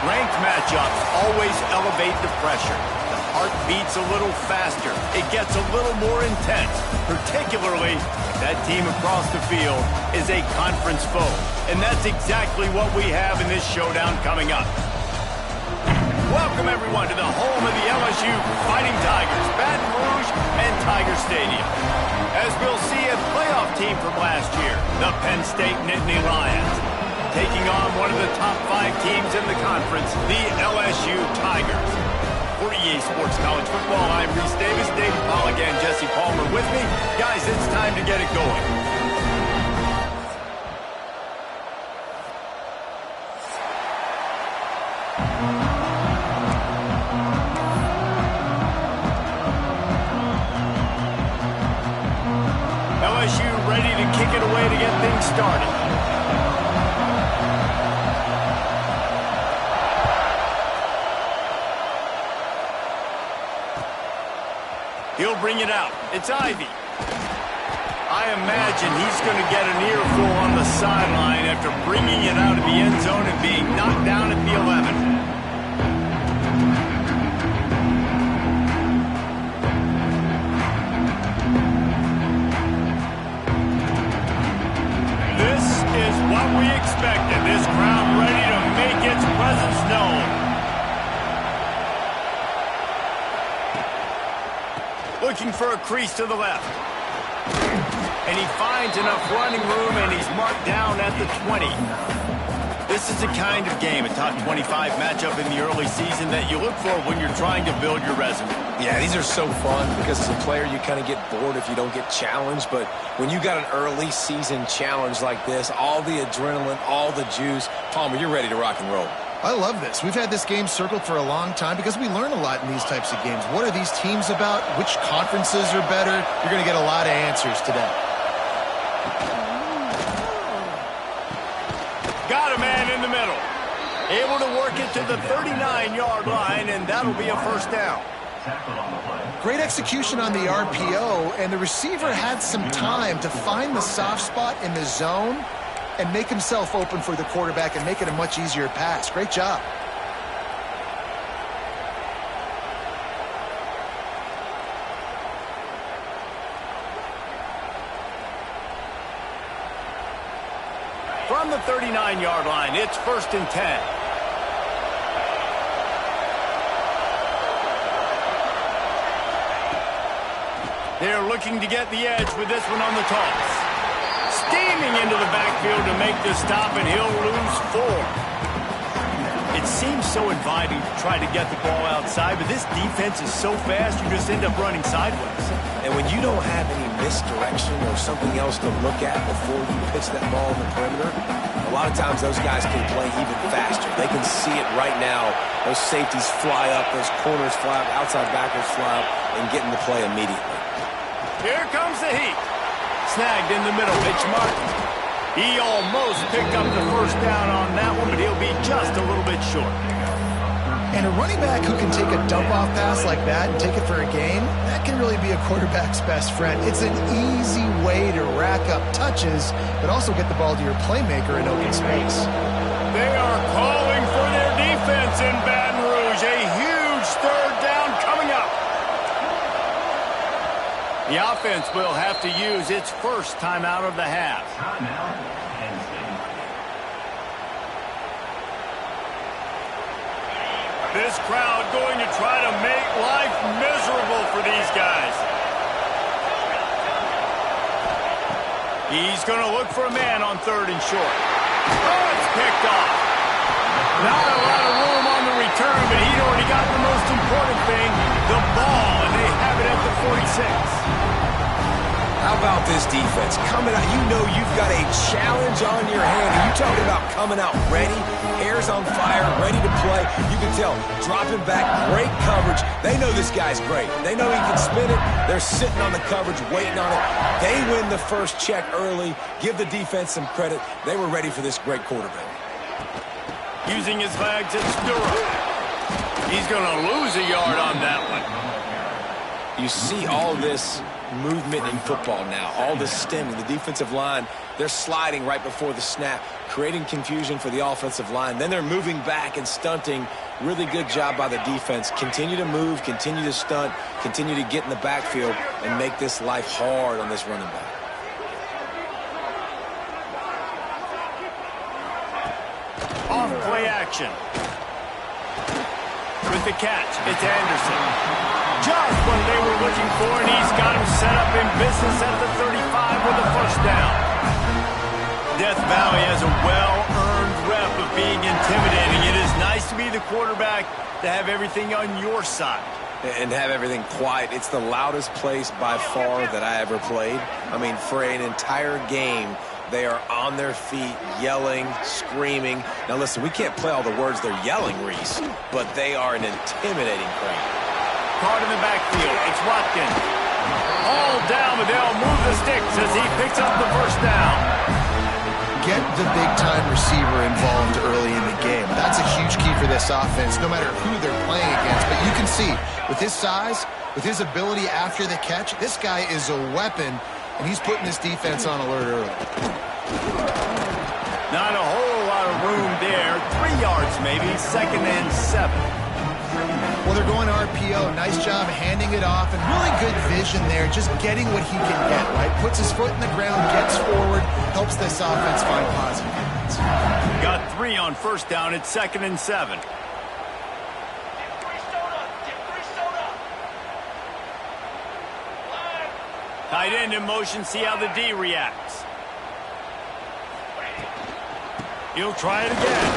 Ranked matchups always elevate the pressure. The heart beats a little faster. It gets a little more intense, particularly if that team across the field is a conference foe. And that's exactly what we have in this showdown coming up. Welcome, everyone, to the home of the LSU Fighting Tigers, Baton Rouge and Tiger Stadium. As we'll see, a playoff team from last year, the Penn State Nittany Lions, taking on one of the top 5 teams in the conference, the LSU Tigers. For EA Sports College Football, I'm Reese Davis, David Pollack, and Jesse Palmer with me. Guys, it's time to get it going. LSU ready to kick it away to get things started. He'll bring it out. It's Ivy. I imagine he's going to get an earful on the sideline after bringing it out of the end zone and being knocked down at the 11. This is what we expected. This crowd ready to make its presence known. Looking for a crease to the left. And he finds enough running room, and he's marked down at the 20. This is the kind of game, a top 25 matchup in the early season, that you look for when you're trying to build your resume. Yeah, these are so fun because as a player, you kind of get bored if you don't get challenged. But when you got an early season challenge like this, all the adrenaline, all the juice, Palmer, you're ready to rock and roll. I love this. We've had this game circled for a long time because we learn a lot in these types of games. What are these teams about? Which conferences are better? You're going to get a lot of answers today. Got a man in the middle. Able to work it to the 39-yard line, and that'll be a first down. Great execution on the RPO, and the receiver had some time to find the soft spot in the zone and make himself open for the quarterback and make it a much easier pass. Great job. From the 39-yard line, it's 1st and 10. They're looking to get the edge with this one on the toss. Steaming into the backfield to make the stop, and he'll lose 4. It seems so inviting to try to get the ball outside, but this defense is so fast, you just end up running sideways. And when you don't have any misdirection or something else to look at before you pitch that ball in the perimeter, a lot of times those guys can play even faster. They can see it right now. Those safeties fly up, those corners fly up, outside backers fly up, and get in the play immediately. Here comes the heat. Snagged in the middle, Mitch Martin. He almost picked up the first down on that one, but he'll be just a little bit short. And a running back who can take a dump-off pass like that and take it for a gain, that can really be a quarterback's best friend. It's an easy way to rack up touches, but also get the ball to your playmaker in open space. They are calling for their defense in Baton Rouge. A huge third down coming up. The offense will have to use its first timeout of the half. This crowd going to try to make life miserable for these guys. He's going to look for a man on 3rd and short. Oh, it's picked off. Not a lot of room on the return, but he'd already got the most important thing, the ball, and they have it at the 46. How about this defense? Coming out, you know you've got a challenge on your hand. Are you talking about coming out ready? Hair's on fire, ready to play. You can tell, dropping back, great coverage. They know this guy's great. They know he can spin it. They're sitting on the coverage, waiting on it. They win the first check early. Give the defense some credit. They were ready for this great quarterback. Using his legs at stirrup. He's going to lose a yard on that one. You see all this movement in football now, all the stemming, the defensive line, they're sliding right before the snap, creating confusion for the offensive line. Then they're moving back and stunting. Really good job by the defense. Continue to move, continue to stunt, continue to get in the backfield and make this life hard on this running back. Off play action. With the catch, it's Anderson. Just what they were looking for, and he's got him set up in business at the 35 with a first down. Death Valley has a well-earned rep of being intimidating. It is nice to be the quarterback, to have everything on your side. And have everything quiet. It's the loudest place by far that I ever played. I mean, for an entire game, they are on their feet, yelling, screaming. Now listen, we can't play all the words they're yelling, Reese, but they are an intimidating crowd. Caught in the backfield, it's Watkins. All down, but they'll move the sticks as he picks up the first down. Get the big-time receiver involved early in the game. That's a huge key for for this offense, no matter who they're playing against. But you can see, with his size, with his ability after the catch, this guy is a weapon, and he's putting his defense on alert early. Not a whole lot of room there. 3 yards maybe, 2nd and 7. Well, they're going RPO. Nice job handing it off, and really good vision there, just getting what he can get, right? Puts his foot in the ground, gets forward, helps this offense find positive points. Got 3 on 1st down. It's 2nd and 7. Tight end in motion, see how the D reacts. He'll try it again.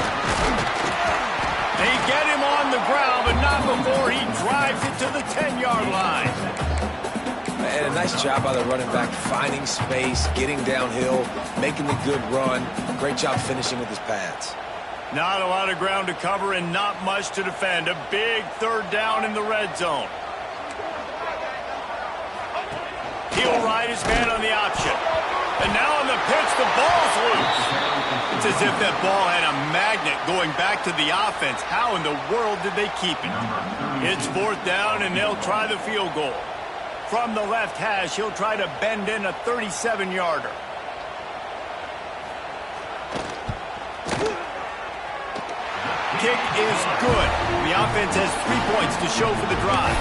They get him on the ground, but not before he drives it to the 10-yard line. And a nice job by the running back, finding space, getting downhill, making the good run. Great job finishing with his pads. Not a lot of ground to cover and not much to defend. A big 3rd down in the red zone. He'll ride his man on the option. And now on the pitch, the ball's loose. It's as if that ball had a magnet going back to the offense. How in the world did they keep it? It's 4th down, and they'll try the field goal. From the left hash, he'll try to bend in a 37-yarder. Kick is good. The offense has 3 points to show for the drive.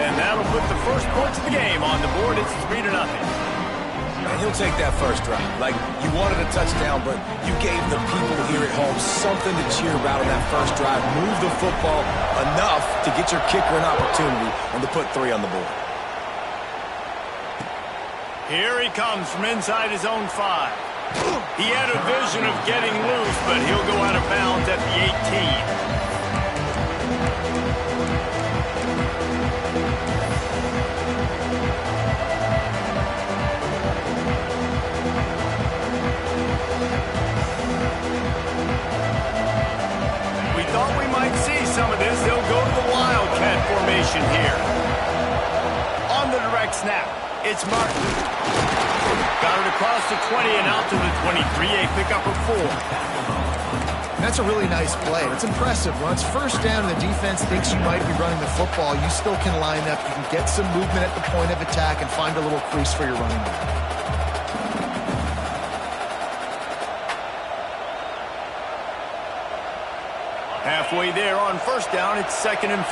And that'll put the first points of the game on the board. It's 3-0. And he'll take that first drive. Like, you wanted a touchdown, but you gave the people here at home something to cheer about on that first drive. Move the football enough to get your kicker an opportunity and to put 3 on the board. Here he comes from inside his own 5. He had a vision of getting loose, but he'll go out of bounds at the 18. Some of this, they'll go to the Wildcat formation here. On the direct snap, it's Martin. Got it across the 20 and out to the 23, a pickup of 4. That's a really nice play. It's impressive. Once 1st down and the defense thinks you might be running the football, you still can line up. You can get some movement at the point of attack and find a little crease for your running back. Halfway there on 1st down, it's 2nd and 5.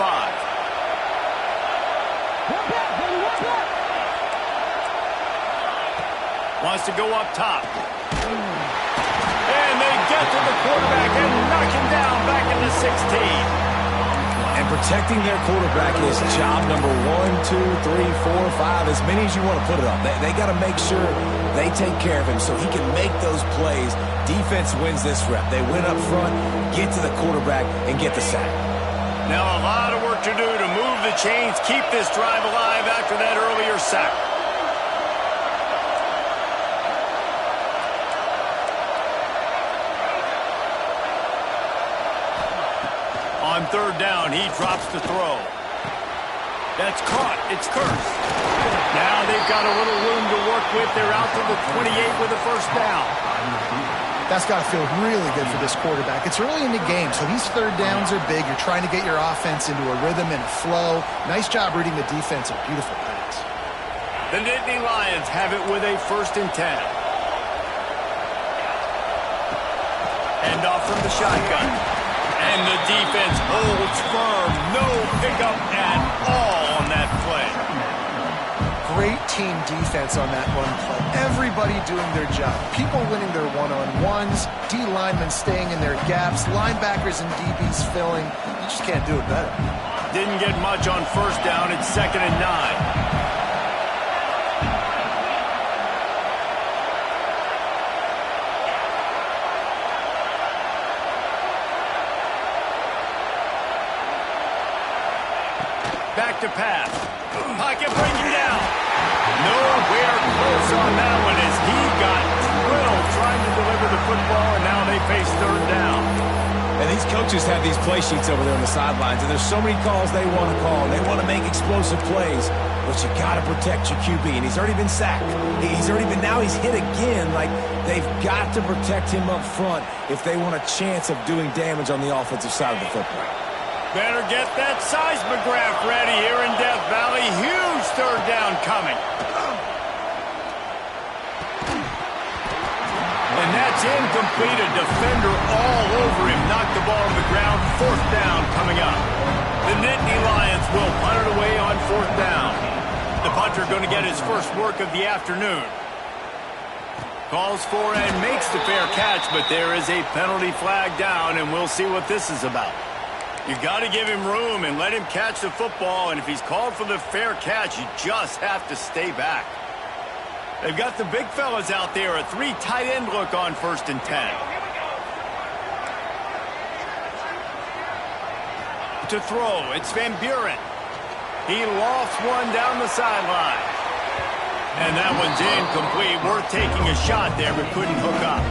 Wants to go up top. And they get to the quarterback and knock him down back in the 16. And protecting their quarterback is job number 1, 2, 3, 4, 5, as many as you want to put it up. They got to make sure they take care of him so he can make those plays. Defense wins this rep. They win up front, get to the quarterback, and get the sack. Now a lot of work to do to move the chains, keep this drive alive after that earlier sack. On 3rd down, he drops the throw. That's caught. It's Kearse. Now they've got a little room to work with. They're out to the 28 with a 1st down. That's got to feel really good for this quarterback. It's early in the game, so these 3rd downs are big. You're trying to get your offense into a rhythm and a flow. Nice job reading the defense. A beautiful pass. The Nittany Lions have it with a 1st and 10. Hand off from the shotgun. And the defense holds firm. No pickup at all on that play. Great team defense on that run play. Everybody doing their job. People winning their one-on-ones. D linemen staying in their gaps. Linebackers and DBs filling. You just can't do it better. Didn't get much on 1st down. It's 2nd and 9. Back to pass. Pocket breaking down. Nowhere close on that one as he got drilled trying to deliver the football, and now they face 3rd down. And these coaches have these play sheets over there on the sidelines, and there's so many calls they want to call. They want to make explosive plays, but you got to protect your QB, and he's already been sacked. He's hit again. Like, They've got to protect him up front if they want a chance of doing damage on the offensive side of the football. Better get that seismograph ready here in Death Valley. Huge third down coming. And that's incomplete. A defender all over him. Knocked the ball on the ground. Fourth down coming up. The Nittany Lions will punt it away on fourth down. The punter going to get his first work of the afternoon. Calls for and makes the fair catch, but there is a penalty flag down, and we'll see what this is about. You got to give him room and let him catch the football, and if he's called for the fair catch, you just have to stay back. They've got the big fellas out there, a 3 tight end look on 1st and 10. To throw, it's Van Buren. He lofts one down the sideline. And that one's incomplete. Worth taking a shot there, but couldn't hook up.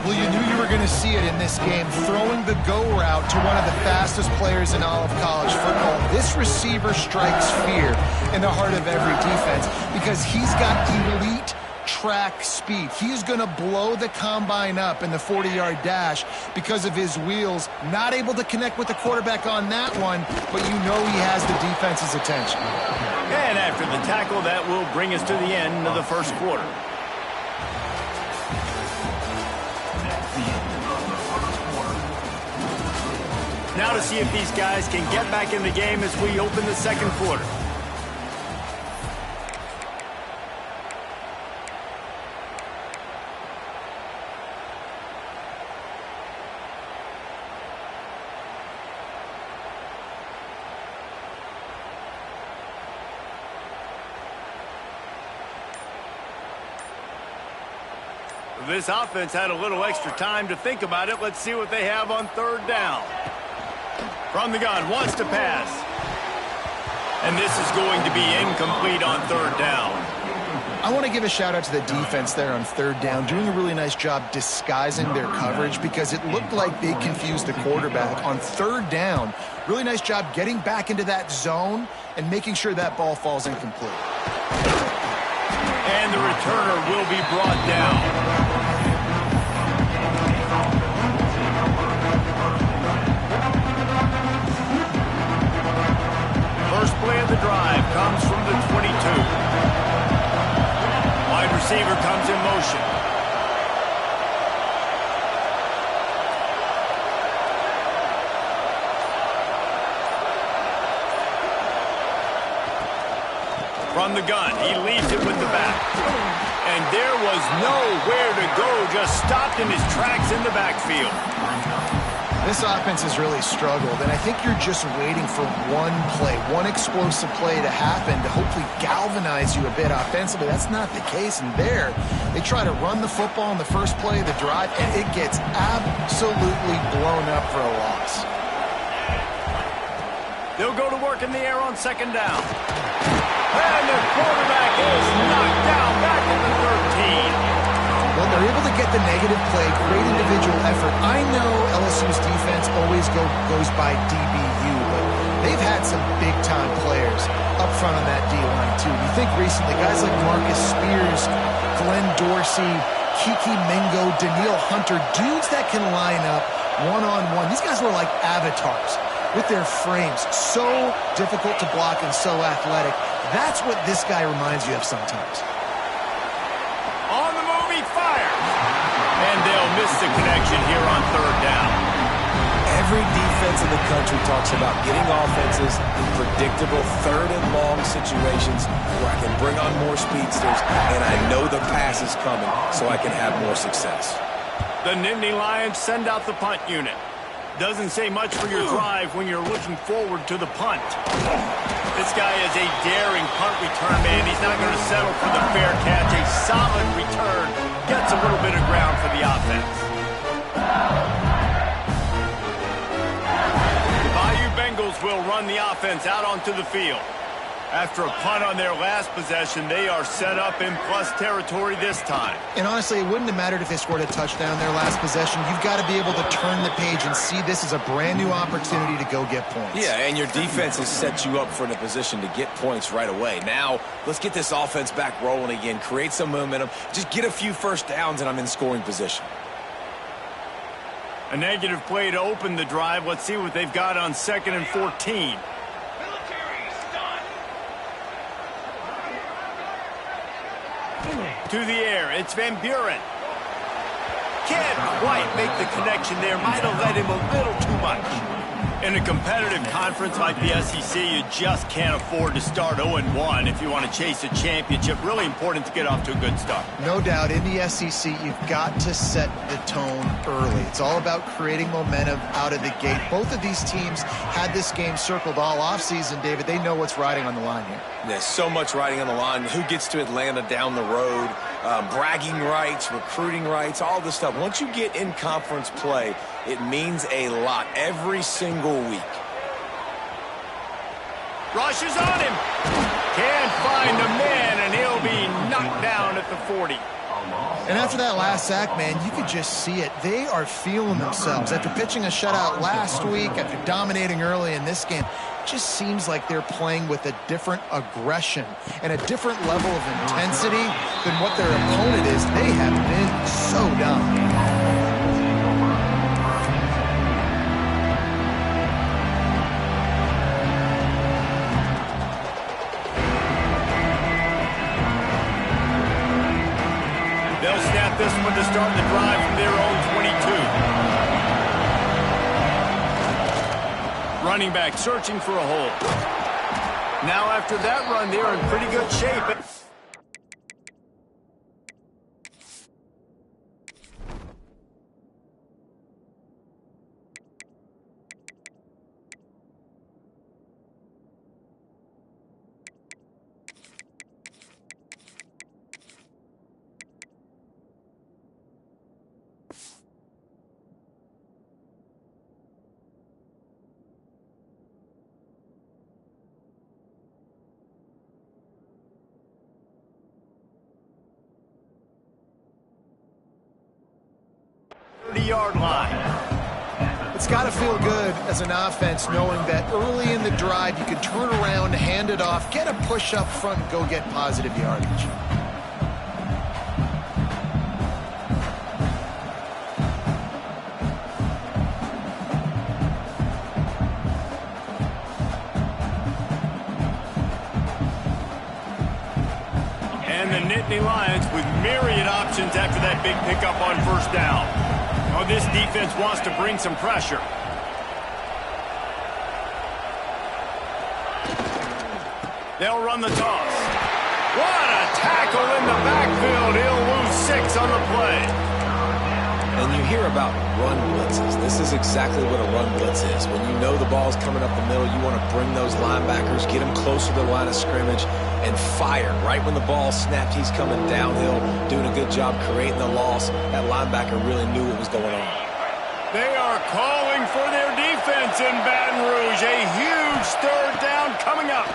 Well, you knew you were going to see it in this game, throwing the go route to one of the fastest players in all of college football. This receiver strikes fear in the heart of every defense because he's got elite track speed. He's going to blow the combine up in the 40-yard dash because of his wheels. Not able to connect with the quarterback on that one, but you know he has the defense's attention. And after the tackle, that will bring us to the end of the first quarter. Now to see if these guys can get back in the game as we open the second quarter. This offense had a little extra time to think about it. Let's see what they have on third down. From the gun, wants to pass. And this is going to be incomplete on third down. I want to give a shout out to the defense there on third down, doing a really nice job disguising their coverage because it looked like they confused the quarterback on third down. Really nice job getting back into that zone and making sure that ball falls incomplete. And the returner will be brought down. First play of the drive comes from the 22. Wide receiver comes in motion. From the gun, he leaves it with the back. And there was nowhere to go, just stopped in his tracks in the backfield. This offense has really struggled, and I think you're just waiting for one play, one explosive play to happen to hopefully galvanize you a bit offensively. That's not the case, and there, they try to run the football in the first play of the drive, and it gets absolutely blown up for a loss. They'll go to work in the air on second down. And the quarterback is knocked down back at the 13. Well, they're able to get the negative play, great individual effort. I know LSU's defense always goes by DBU, but they've had some big-time players up front on that D-line, too. You think recently, guys like Marcus Spears, Glenn Dorsey, Kiki Mingo, Daniil Hunter, dudes that can line up one-on-one. These guys were like avatars with their frames. So difficult to block and so athletic. That's what this guy reminds you of sometimes. On the move, he fires. And they'll miss the connection here on third down. Every defense in the country talks about getting offenses in predictable third and long situations where I can bring on more speedsters and I know the pass is coming so I can have more success. The Nittany Lions send out the punt unit. Doesn't say much for your drive when you're looking forward to the punt. This guy is a daring punt return man. He's not going to settle for the fair catch. A solid return. Gets a little bit of ground for the offense. The Bayou Bengals will run the offense out onto the field. After a punt on their last possession, they are set up in plus territory this time. And honestly, it wouldn't have mattered if they scored a touchdown their last possession. You've got to be able to turn the page and see this as a brand new opportunity to go get points. Yeah, and your defense has set you up for the position to get points right away. Now, let's get this offense back rolling again, create some momentum, just get a few first downs, and I'm in scoring position. A negative play to open the drive. Let's see what they've got on 2nd and 14. To the air, it's Van Buren. Can't quite make the connection there. Might have led him a little too much. In a competitive conference like the SEC, you just can't afford to start 0-1 if you want to chase a championship. Really important to get off to a good start. No doubt, in the SEC, you've got to set the tone early. It's all about creating momentum out of the gate. Both of these teams had this game circled all offseason, David. They know what's riding on the line here. There's so much riding on the line. Who gets to Atlanta down the road? Bragging rights, recruiting rights, all this stuff. Once you get in conference play, it means a lot every single week. Rushes on him. Can't find the man, and he'll be knocked down at the 40. And after that last sack, man, you could just see it. They are feeling themselves. After pitching a shutout last week, after dominating early in this game, it just seems like they're playing with a different aggression and a different level of intensity than what their opponent is. They have been so dominant. They'll snap this one to start the drive from their own 22. Running back searching for a hole. Now after that run, they're in pretty good shape. Yard line. It's got to feel good as an offense knowing that early in the drive you can turn around, hand it off, get a push up front, and go get positive yardage. And the Nittany Lions with myriad options after that big pickup on first down. Oh, this defense wants to bring some pressure. They'll run the toss. What a tackle in the backfield. He'll lose 6 on the play. And you hear about run blitzes. This is exactly what a run blitz is. When you know the ball's coming up the middle, you want to bring those linebackers, get them closer to the line of scrimmage, and fire. Right when the ball snapped, he's coming downhill, doing a good job creating the loss. That linebacker really knew what was going on. They are calling for their defense in Baton Rouge. A huge third down coming up.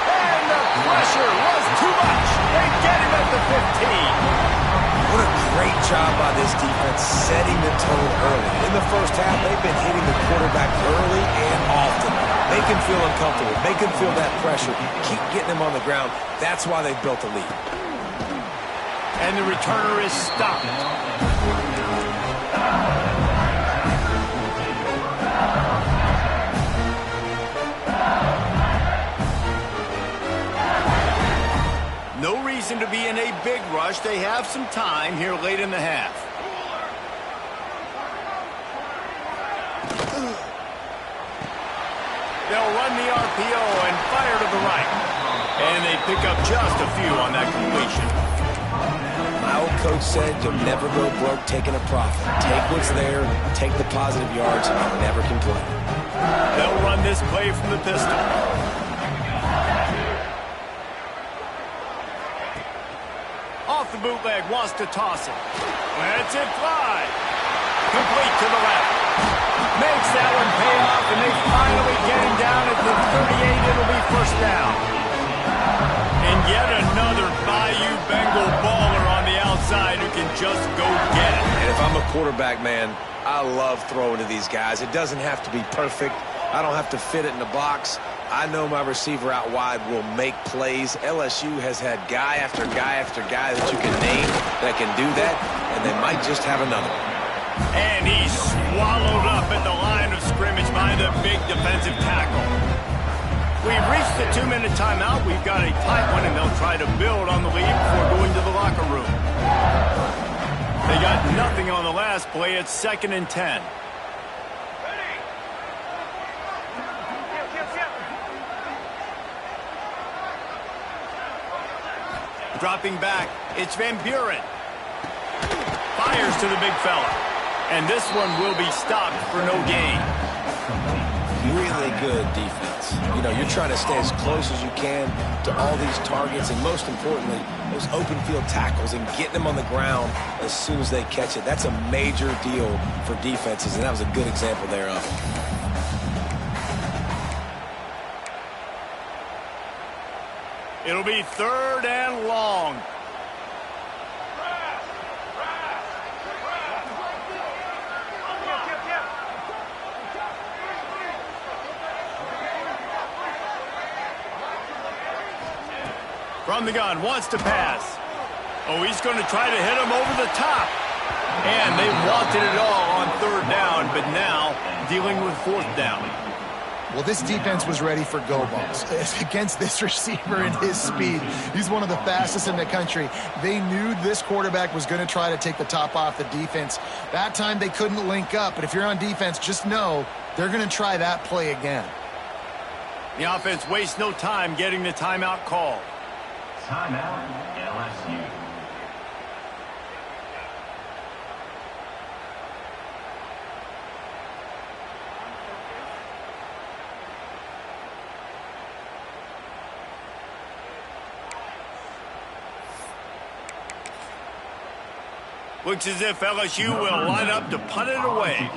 And the pressure was too much. They get him at the 15. What a great job by this defense setting the tone early. In the first half, they've been hitting the quarterback early and often. Make him feel uncomfortable. Make him feel that pressure. Keep getting him on the ground. That's why they've built a lead. And the returner is stopped. No reason to be in a big rush. They have some time here late in the half. They'll run the RPO and fire to the right. And they pick up just a few on that completion. My old coach said you'll never go broke taking a profit. Take what's there, take the positive yards, and never complain. They'll run this play from the pistol. Off the bootleg, wants to toss it. Lets it fly. Complete to the left. Makes that one pay off, and they finally get him down at the 38. It'll be first down. And yet another Bayou Bengal baller on the outside who can just go get it. And if I'm a quarterback, man, I love throwing to these guys. It doesn't have to be perfect. I don't have to fit it in the box. I know my receiver out wide will make plays. LSU has had guy after guy after guy that you can name that can do that, and they might just have another one. And he's swallowed up at the line of scrimmage by the big defensive tackle. We've reached the 2-minute timeout. We've got a tight one, and they'll try to build on the lead before going to the locker room. They got nothing on the last play. It's 2nd and 10. Dropping back, it's Van Buren. Fires to the big fella. And this one will be stopped for no gain. Really good defense. You know, you're trying to stay as close as you can to all these targets, and most importantly, those open field tackles and getting them on the ground as soon as they catch it. That's a major deal for defenses, and that was a good example there of it. It'll be 3rd and long. From the gun, wants to pass. Oh, he's going to try to hit him over the top. And they wanted it all on 3rd down, but now dealing with 4th down. Well, this defense was ready for go balls against this receiver and his speed. He's one of the fastest in the country. They knew this quarterback was going to try to take the top off the defense. That time they couldn't link up, but if you're on defense, just know they're going to try that play again. The offense wastes no time getting the timeout called. Timeout, LSU. Looks as if LSU will line up to punt it away.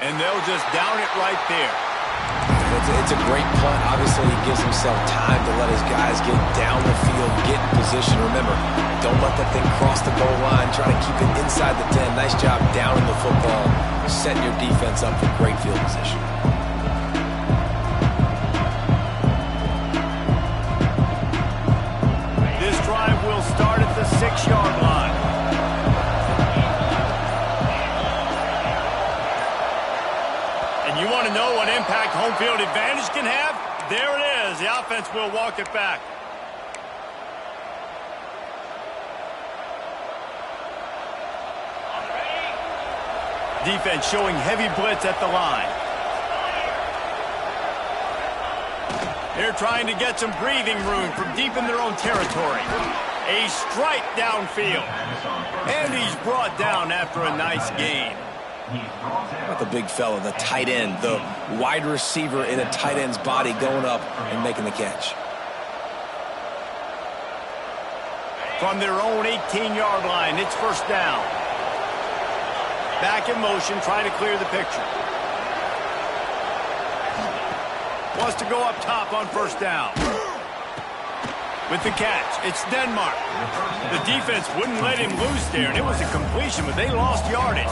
And they'll just down it right there. It's a great punt. Obviously, he gives himself time to let his guys get down the field, get in position. Remember, don't let that thing cross the goal line. Try to keep it inside the 10. Nice job down in the football, setting your defense up for great field position. This drive will start at the 6-yard line. You want to know what impact home field advantage can have? There it is. The offense will walk it back. Defense showing heavy blitz at the line. They're trying to get some breathing room from deep in their own territory. A strike downfield. And he's brought down after a nice gain. Not the big fella, the tight end, the wide receiver in a tight end's body going up and making the catch. From their own 18-yard line, it's 1st down. Back in motion, trying to clear the picture. Wants to go up top on 1st down. With the catch, it's Denmark. The defense wouldn't let him loose there, and it was a completion, but they lost yardage.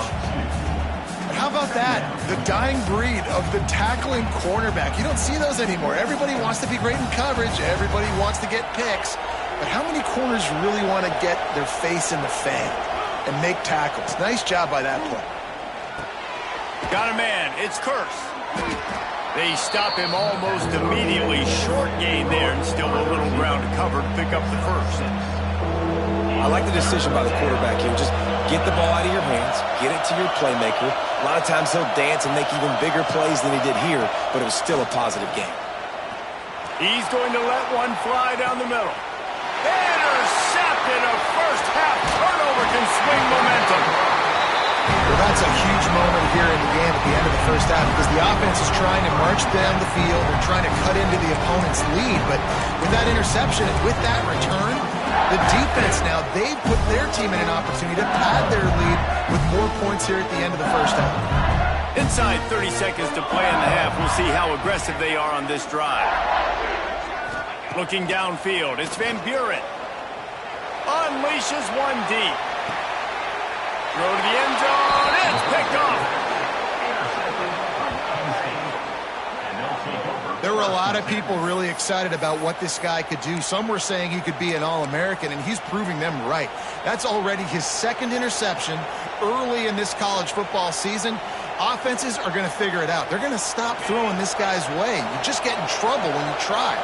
How about that? The dying breed of the tackling cornerback. You don't see those anymore. Everybody wants to be great in coverage. Everybody wants to get picks. But how many corners really want to get their face in the fan and make tackles? Nice job by that play. Got a man. It's Curse. They stop him almost immediately. Short gain there, and still a little ground to cover to pick up the 1st. I like the decision by the quarterback here. Just get the ball out of your hands, get it to your playmaker. A lot of times he'll dance and make even bigger plays than he did here, but it was still a positive game. He's going to let one fly down the middle. Intercepted. A first-half turnover can swing momentum. Well, that's a huge moment here in the game at the end of the 1st half because the offense is trying to march down the field. They're trying to cut into the opponent's lead, but with that interception and with that return, The defense now, they've put their team in an opportunity to pad their lead with more points here at the end of the first half. Inside 30 seconds to play in the half. We'll see how aggressive they are on this drive. Looking downfield, it's Van Buren. Unleashes one deep. Throw to the end zone. It's picked off. There were a lot of people really excited about what this guy could do. Some were saying he could be an All-American, and he's proving them right. That's already his second interception early in this college football season. Offenses are going to figure it out. They're going to stop throwing this guy's way. You just get in trouble when you try.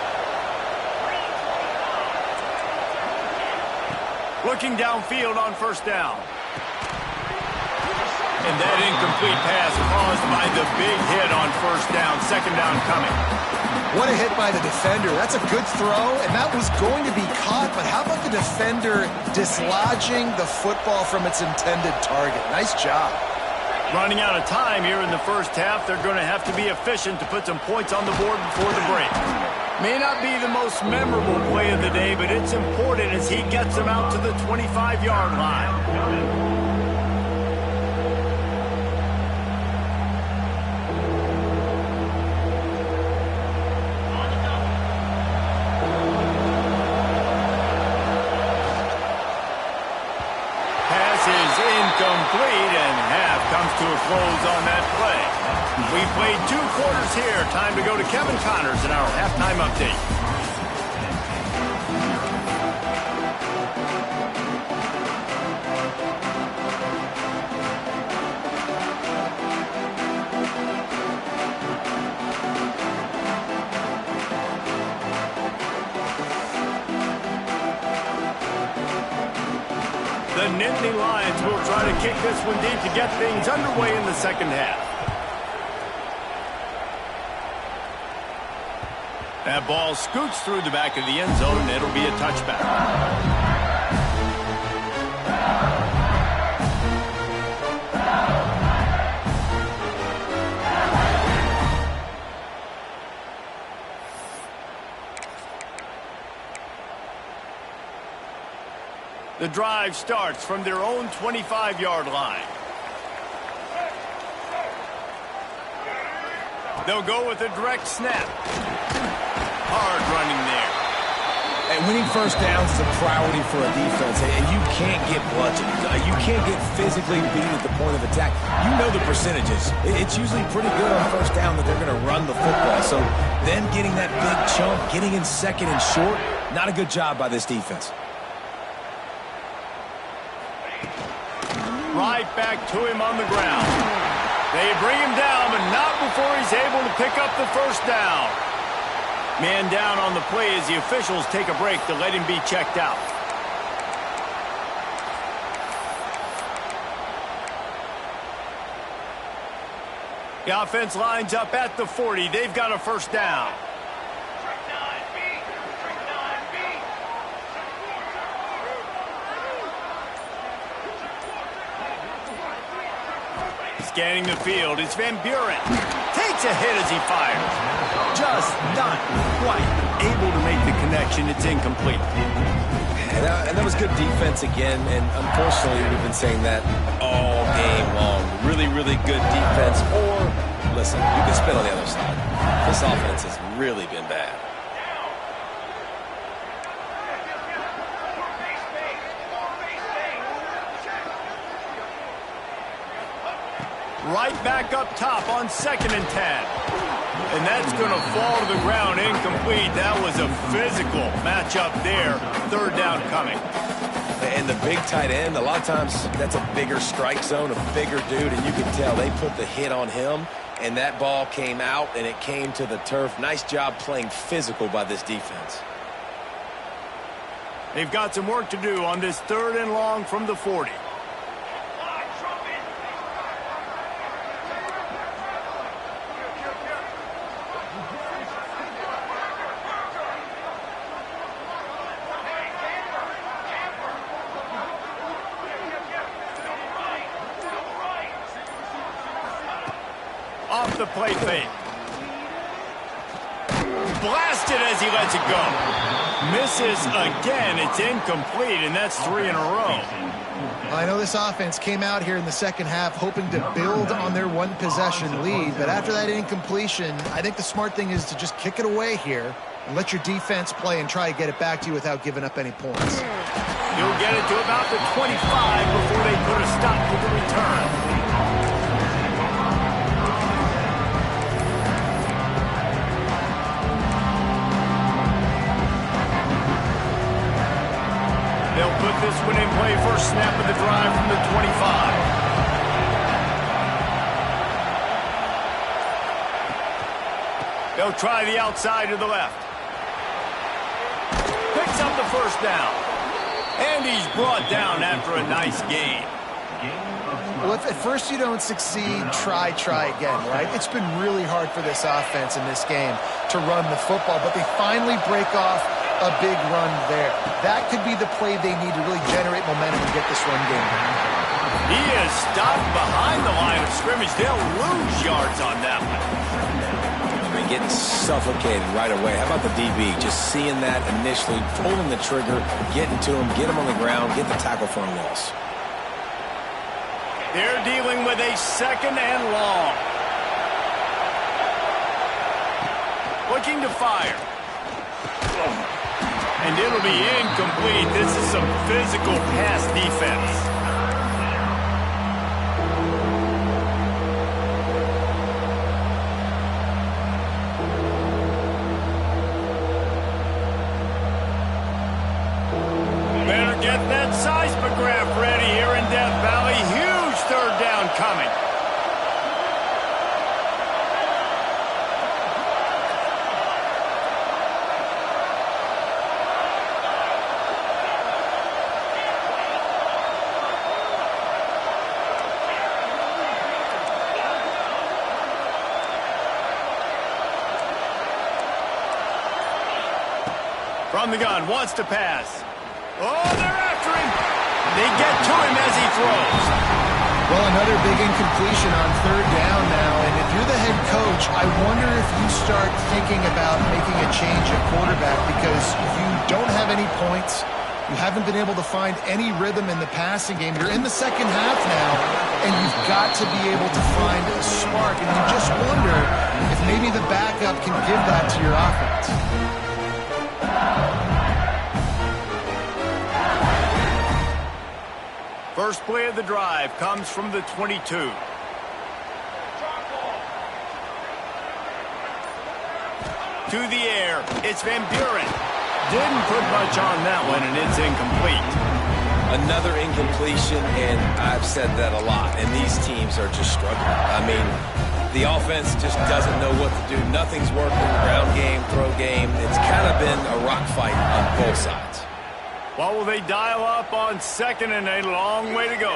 Looking downfield on first down. And that incomplete pass caused by the big hit on first down. Second down coming. What a hit by the defender. That's a good throw, and that was going to be caught, but how about the defender dislodging the football from its intended target? Nice job. Running out of time here in the first half. They're going to have to be efficient to put some points on the board before the break. May not be the most memorable play of the day, but it's important as he gets them out to the 25-yard line. Incomplete, and half comes to a close on that play. We played 2 quarters here. Time to go to Kevin Connors in our halftime update. The Nittany Lions will try to kick this one deep to get things underway in the second half. That ball scoots through the back of the end zone, and it'll be a touchback. The drive starts from their own 25-yard line. They'll go with a direct snap. Hard running there. And winning first downs is a priority for a defense, and you can't get bludgeoned. You can't get physically beat at the point of attack. You know the percentages. It's usually pretty good on first down that they're going to run the football. So then getting that big chunk, getting in second and short, not a good job by this defense. Right back to him on the ground. They bring him down, but not before he's able to pick up the first down. Man down on the play as the officials take a break to let him be checked out. The offense lines up at the 40. They've got a first down. Scanning the field, it's Van Buren. Takes a hit as he fires. Just not quite able to make the connection. It's incomplete. And that was good defense again, and unfortunately we've been saying that all game long. Really, really good defense. Or, listen, you can spin on the other side. This offense has really been bad. Right back up top on 2nd and 10. And that's going to fall to the ground incomplete. That was a physical matchup there. Third down coming. And the big tight end, a lot of times that's a bigger strike zone, a bigger dude, and you can tell they put the hit on him, and that ball came out, and it came to the turf. Nice job playing physical by this defense. They've got some work to do on this 3rd and long from the 40. Off the play fake. Blasted as he lets it go. Misses again. It's incomplete, and that's 3 in a row. I know this offense came out here in the second half hoping to build on their one-possession lead, but after that incompletion, I think the smart thing is to just kick it away here and let your defense play and try to get it back to you without giving up any points. You'll get it to about the 25 before they put a stop to the return. They'll put this one in play first snap of the drive from the 25. They'll try the outside to the left. Picks up the first down. And he's brought down after a nice gain. Well, if at first you don't succeed, try again, right? It's been really hard for this offense in this game to run the football, but they finally break off a big run there. That could be the play they need to really generate momentum and get this run game. He is stopped behind the line of scrimmage. They'll lose yards on that one. I mean, getting suffocated right away. How about the DB? Just seeing that initially, pulling the trigger, getting to him, get him on the ground, get the tackle for a loss. They're dealing with a 2nd and long. Looking to fire. And it'll be incomplete. This is some physical pass defense. Better get that seismograph ready here in Death Valley. Huge 3rd down coming. From the gun, wants to pass. Oh, they're after him. They get to him as he throws. Well, another big incompletion on 3rd down now, and if you're the head coach, I wonder if you start thinking about making a change at quarterback because you don't have any points. You haven't been able to find any rhythm in the passing game. You're in the second half now, and you've got to be able to find a spark, and you just wonder if maybe the backup can give that to your offense. First play of the drive comes from the 22. To the air, it's Van Buren. Didn't put much on that one, and it's incomplete. Another incompletion, and I've said that a lot, and these teams are just struggling. I mean, the offense just doesn't know what to do. Nothing's working. Ground game, throw game. It's kind of been a rock fight on both sides. What will they dial up on 2nd and a long way to go?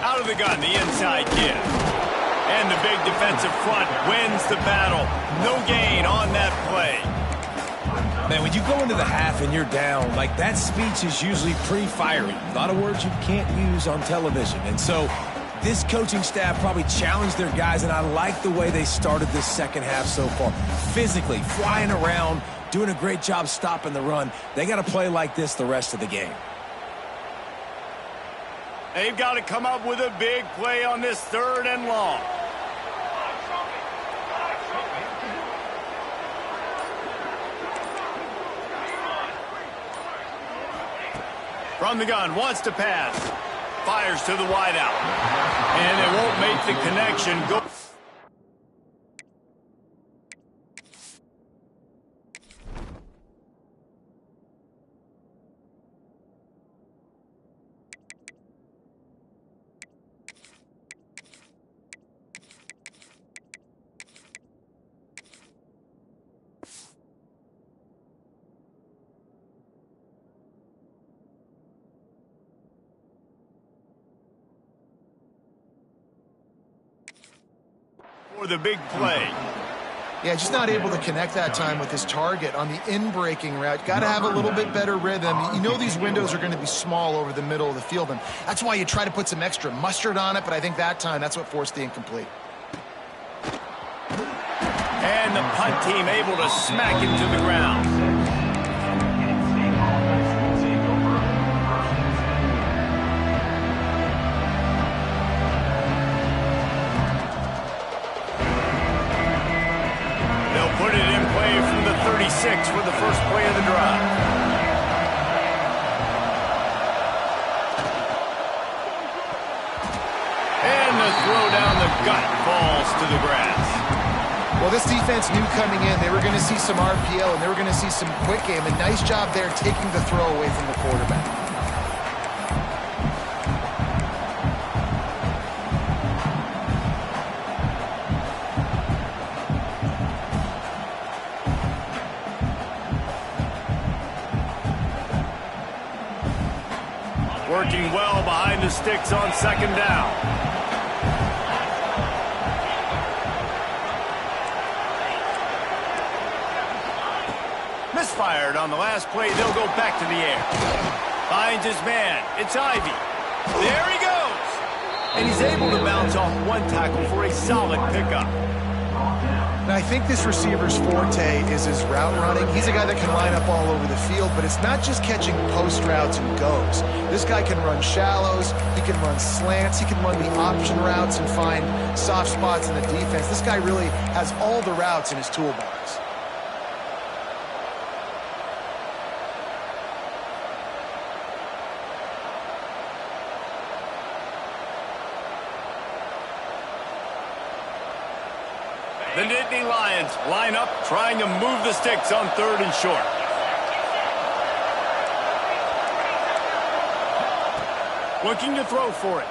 Out of the gun, the inside kid. And the big defensive front wins the battle. No gain on that play. Man, when you go into the half and you're down, like that speech is usually pretty fiery. A lot of words you can't use on television. And so this coaching staff probably challenged their guys, and I like the way they started this second half so far. Physically, flying around, doing a great job stopping the run. They got to play like this the rest of the game. They've got to come up with a big play on this 3rd and long. From the gun, wants to pass. Fires to the wideout. And it won't make the connection. Go. For the big play. Yeah, just not able to connect that time with his target on the in-breaking route. Got to have a little bit better rhythm. You know these windows are going to be small over the middle of the field, and that's why you try to put some extra mustard on it, but I think that time that's what forced the incomplete. And the punt team able to smack him to the ground. Put it in play from the 36 for the first play of the drive. And the throw down the gut falls to the grass. Well, this defense knew coming in they were going to see some RPO and they were going to see some quick game. And nice job there taking the throw away from the quarterback. Working well behind the sticks on second down. Misfired on the last play. They'll go back to the air. Finds his man. It's Ivy. There he goes. And he's able to bounce off one tackle for a solid pickup. Now, I think this receiver's forte is his route running. He's a guy that can line up all over the field, but it's not just catching post routes and goes. This guy can run shallows, he can run slants, he can run the option routes and find soft spots in the defense. This guy really has all the routes in his toolbox. The Nittany Lions line up, trying to move the sticks on 3rd and short. Looking to throw for it.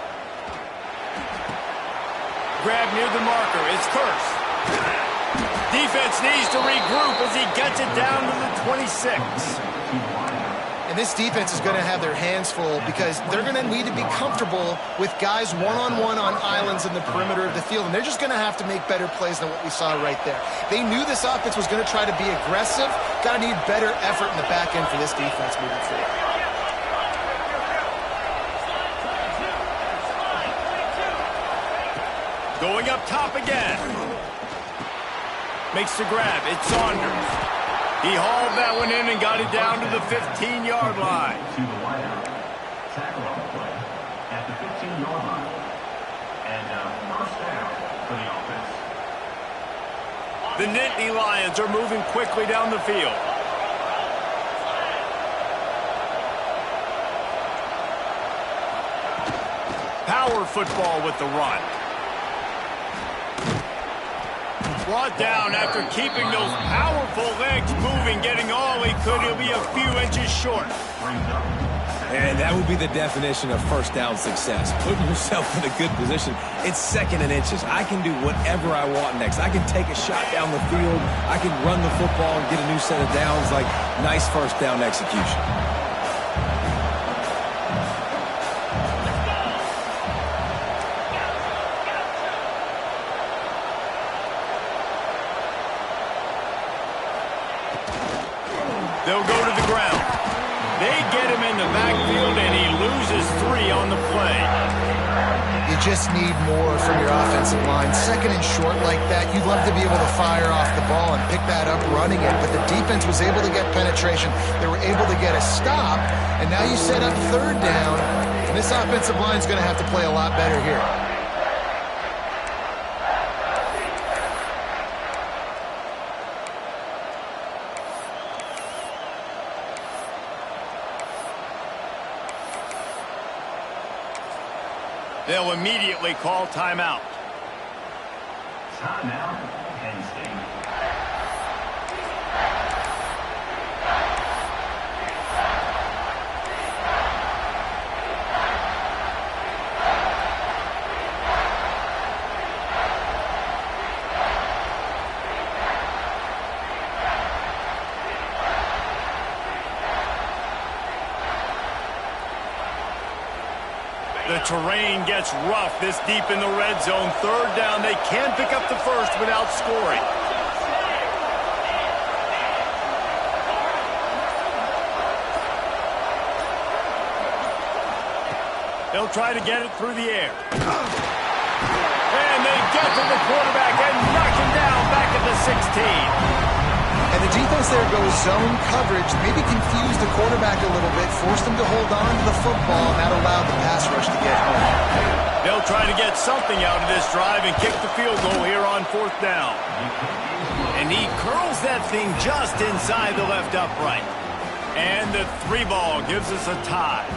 Grab near the marker. It's Kearse. Defense needs to regroup as he gets it down to the 26. And this defense is going to have their hands full because they're going to need to be comfortable with guys one-on-one on islands in the perimeter of the field. And they're just going to have to make better plays than what we saw right there. They knew this offense was going to try to be aggressive. Got to need better effort in the back end for this defense moving forward. Going up top again. Makes the grab. It's Saunders. He hauled that one in and got it down to the 15-yard line. To the wideout. Tackle on the play at the 15-yard line. And first down for the offense. The Nittany Lions are moving quickly down the field. Power football with the run. Brought down after keeping those powerful legs moving, getting all he could. He'll be a few inches short. And that would be the definition of first down success. Putting yourself in a good position. It's 2nd and inches. I can do whatever I want next. I can take a shot down the field. I can run the football and get a new set of downs. Like, nice first down execution. They'll go to the ground. They get him in the backfield, and he loses 3 on the play. You just need more from your offensive line. 2nd and short like that, you'd love to be able to fire off the ball and pick that up running it, but the defense was able to get penetration. They were able to get a stop, and now you set up 3rd down, and this offensive line is going to have to play a lot better here. They'll immediately call timeout. Timeout, Penn State. The terrain gets rough this deep in the red zone. 3rd down. They can pick up the first without scoring. They'll try to get it through the air. And they get to the quarterback and knock him down back at the 16. And the defense there goes zone coverage, maybe confused the quarterback a little bit, forced him to hold on to the football, and that allowed the pass rush to get home. They'll try to get something out of this drive and kick the field goal here on 4th down. And he curls that thing just inside the left upright. And the 3-ball gives us a tie.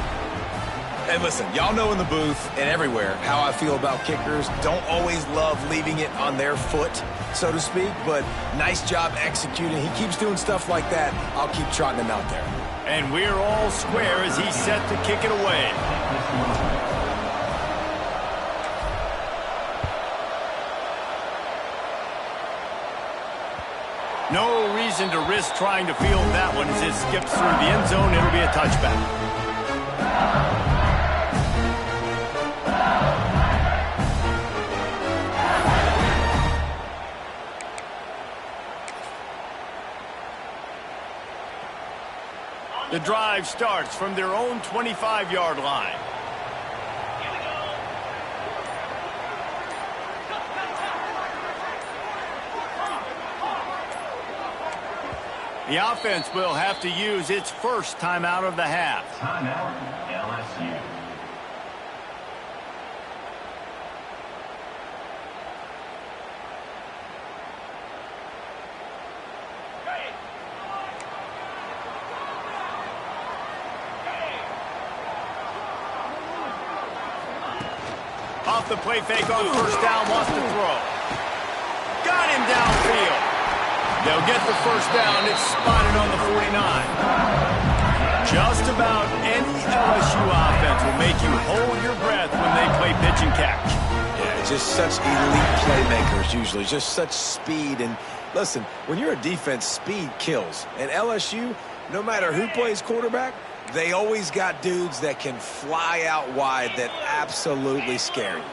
And listen, y'all know in the booth and everywhere how I feel about kickers. Don't always love leaving it on their foot, so to speak, but nice job executing. He keeps doing stuff like that. I'll keep trotting him out there. And we're all square as he's set to kick it away. No reason to risk trying to field that one as it skips through the end zone. It'll be a touchback. The drive starts from their own 25-yard line. The offense will have to use its first timeout of the half. Timeout, LSU. Off the play fake on 1st down, wants to throw. Got him downfield. They'll get the 1st down. It's spotted on the 49. Just about any LSU offense will make you hold your breath when they play pitch and catch. Yeah, just such elite playmakers usually, just such speed. And listen, when you're a defense, speed kills. And LSU, no matter who plays quarterback, they always got dudes that can fly out wide that absolutely scare you.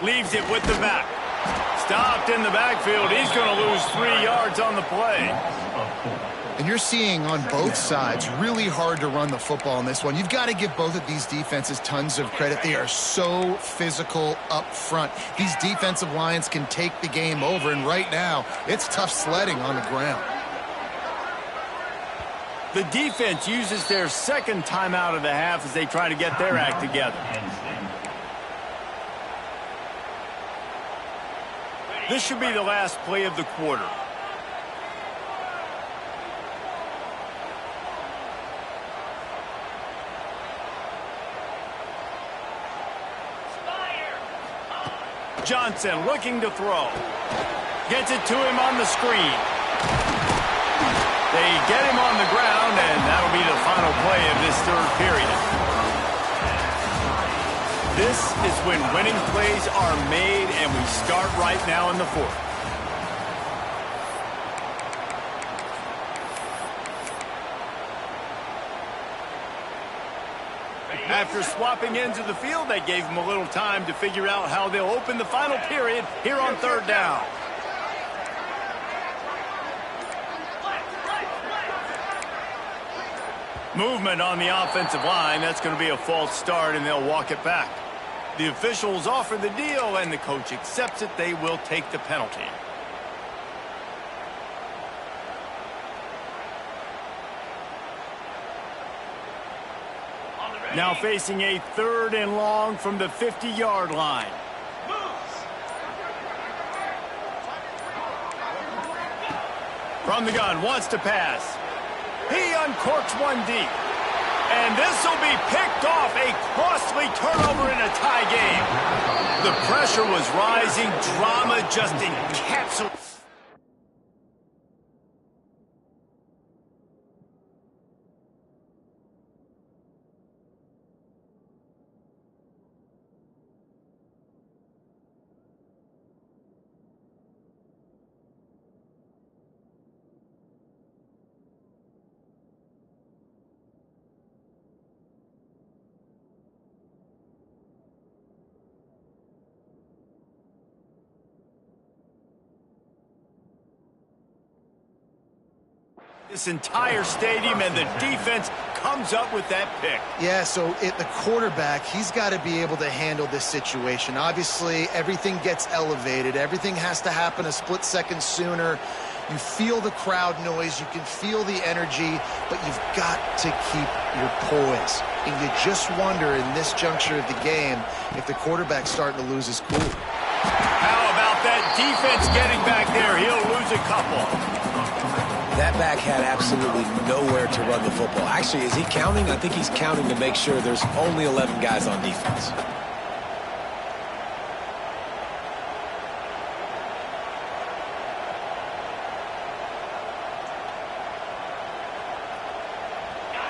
Leaves it with the back. Stopped in the backfield. He's going to lose 3 yards on the play. And you're seeing on both sides really hard to run the football in this one. You've got to give both of these defenses tons of credit. They are so physical up front. These defensive lines can take the game over, and right now it's tough sledding on the ground. The defense uses their 2nd timeout of the half as they try to get their act together. This should be the last play of the quarter. Johnson looking to throw. Gets it to him on the screen. They get him on the ground, and that'll be the final play of this 3rd period. This is when winning plays are made, and we start right now in the 4th. After swapping ends of the field, they gave them a little time to figure out how they'll open the final period here on 3rd down. Movement on the offensive line. That's going to be a false start, and they'll walk it back. The officials offer the deal, and the coach accepts it. They will take the penalty. Now facing a 3rd and long from the 50-yard line. From the gun, wants to pass. He uncorks one deep. And this will be picked off, a costly turnover in a tie game. The pressure was rising, drama just encapsulated. This entire stadium, and the defense comes up with that pick. Yeah, so the quarterback, he's got to be able to handle this situation. Obviously, everything gets elevated. Everything has to happen a split second sooner. You feel the crowd noise. You can feel the energy, but you've got to keep your poise. And you just wonder in this juncture of the game if the quarterback's starting to lose his cool. How about that defense getting back there? He'll lose a couple. That back had absolutely nowhere to run the football. Actually, is he counting? I think he's counting to make sure there's only 11 guys on defense.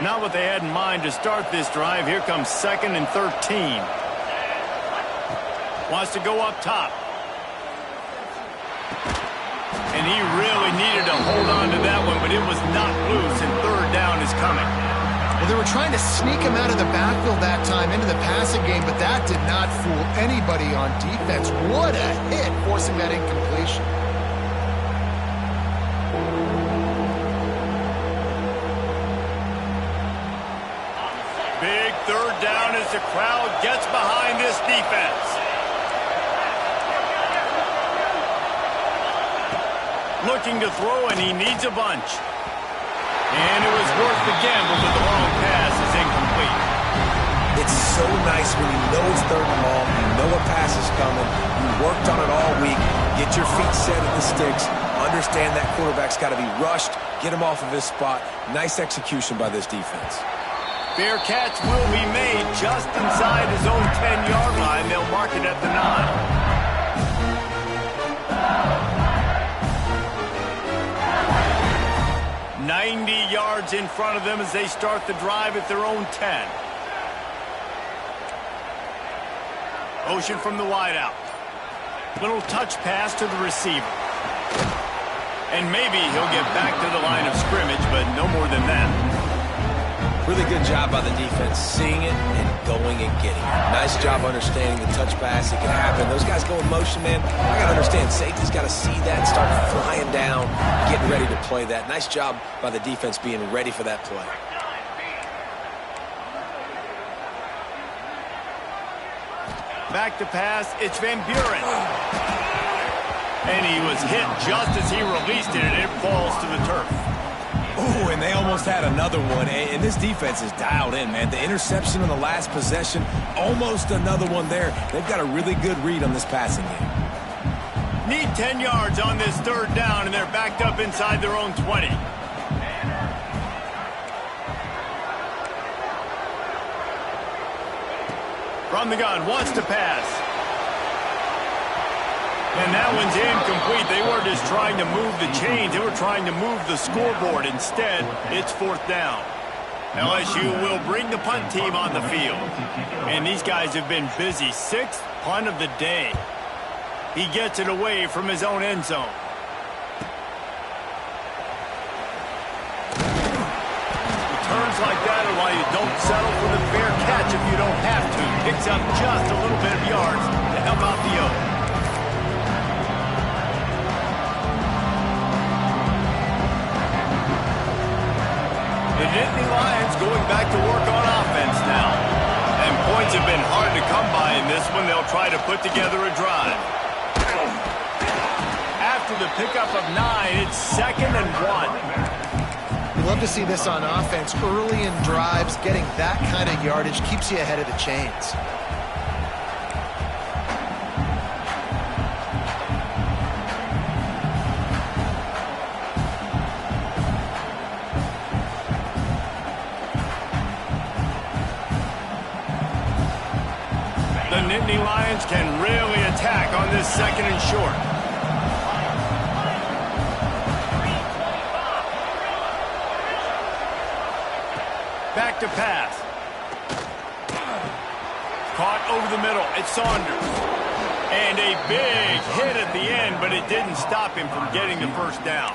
Not what they had in mind to start this drive. Here comes 2nd and 13. Wants to go up top. And he really needed to hold on to that one, but it was not loose, and 3rd down is coming. Well, they were trying to sneak him out of the backfield that time into the passing game, but that did not fool anybody on defense. What a hit, forcing that incompletion. Big 3rd down as the crowd gets behind this defense. Looking to throw, and he needs a bunch. And it was worth the gamble, but the long pass is incomplete. It's so nice when you know it's 3rd and long, you know a pass is coming, you worked on it all week, get your feet set at the sticks, understand that quarterback's got to be rushed, get him off of his spot. Nice execution by this defense. Fair catch will be made just inside his own 10-yard line. They'll mark it at the 9. 90 yards in front of them as they start the drive at their own 10. Motion from the wideout. Little touch pass to the receiver. And maybe he'll get back to the line of scrimmage, but no more than that. Really good job by the defense, seeing it and going and getting it. Nice job understanding the touch pass. It can happen. Those guys go in motion, man. I got to understand, safety's got to see that, start flying down, getting ready to play that. Nice job by the defense being ready for that play. Back to pass, it's Van Buren. And he was hit just as he released it, and it falls to the turf. Oh, and they almost had another one, and this defense is dialed in, man. The interception on the last possession, almost another one there. They've got a really good read on this passing game. Need 10 yards on this 3rd down, and they're backed up inside their own 20. From the gun, wants to pass. And that one's incomplete. They weren't just trying to move the chains. They were trying to move the scoreboard. Instead, it's 4th down. LSU will bring the punt team on the field. And these guys have been busy. 6th punt of the day. He gets it away from his own end zone. Returns like that are why you don't settle for the fair catch if you don't have to. Picks up just a little bit of yards to help out the Oaks. The Nittany Lions going back to work on offense now. And points have been hard to come by in this one. They'll try to put together a drive. After the pickup of 9, it's 2nd and 1. We love to see this on offense. Early in drives, getting that kind of yardage keeps you ahead of the chains. The Nittany Lions can really attack on this 2nd and short. Back to pass. Caught over the middle. It's Saunders. And a big hit at the end, but it didn't stop him from getting the 1st down.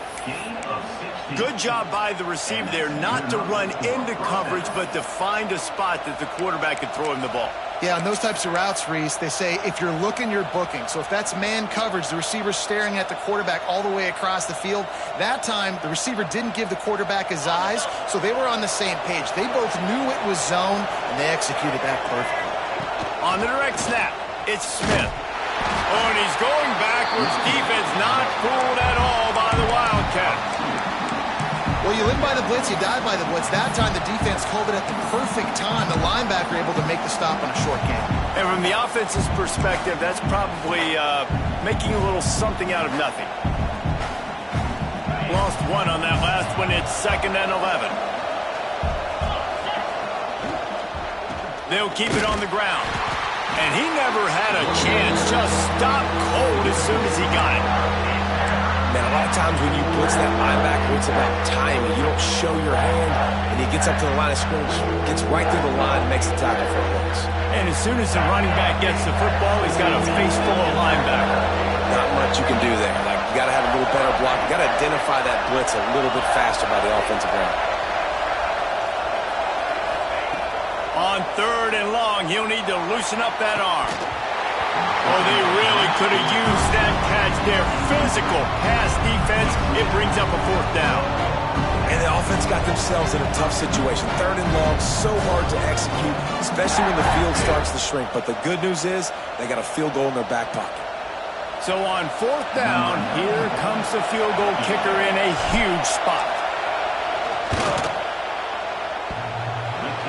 Good job by the receiver there not to run into coverage, but to find a spot that the quarterback could throw him the ball. Yeah, on those types of routes, Reese, they say if you're looking, you're booking. So if that's man coverage, the receiver's staring at the quarterback all the way across the field. That time, the receiver didn't give the quarterback his eyes, so they were on the same page. They both knew it was zone, and they executed that perfectly. On the direct snap, it's Smith. Oh, and he's going backwards. Defense not fooled at all by the Wildcats. Well, you live by the blitz, you die by the blitz. That time, the defense called it at the perfect time. The linebacker able to make the stop on a short game. And from the offense's perspective, that's probably making a little something out of nothing. Lost one on that last one. It's 2nd and 11. They'll keep it on the ground. And he never had a chance. Just stopped cold as soon as he got it. Man, a lot of times when you blitz that linebacker, it's about timing. You don't show your hand, and he gets up to the line of scrimmage, gets right through the line, makes the tackle for a loss. And as soon as the running back gets the football, he's got a face full of linebacker. Not much you can do there. Like, you got to have a little better block. You got to identify that blitz a little bit faster by the offensive end. On 3rd and long, he'll need to loosen up that arm. Oh, they really could have used that catch there. Physical pass defense. It brings up a 4th down. And the offense got themselves in a tough situation. 3rd and long, so hard to execute, especially when the field starts to shrink. But the good news is they got a field goal in their back pocket. So on 4th down, here comes the field goal kicker in a huge spot.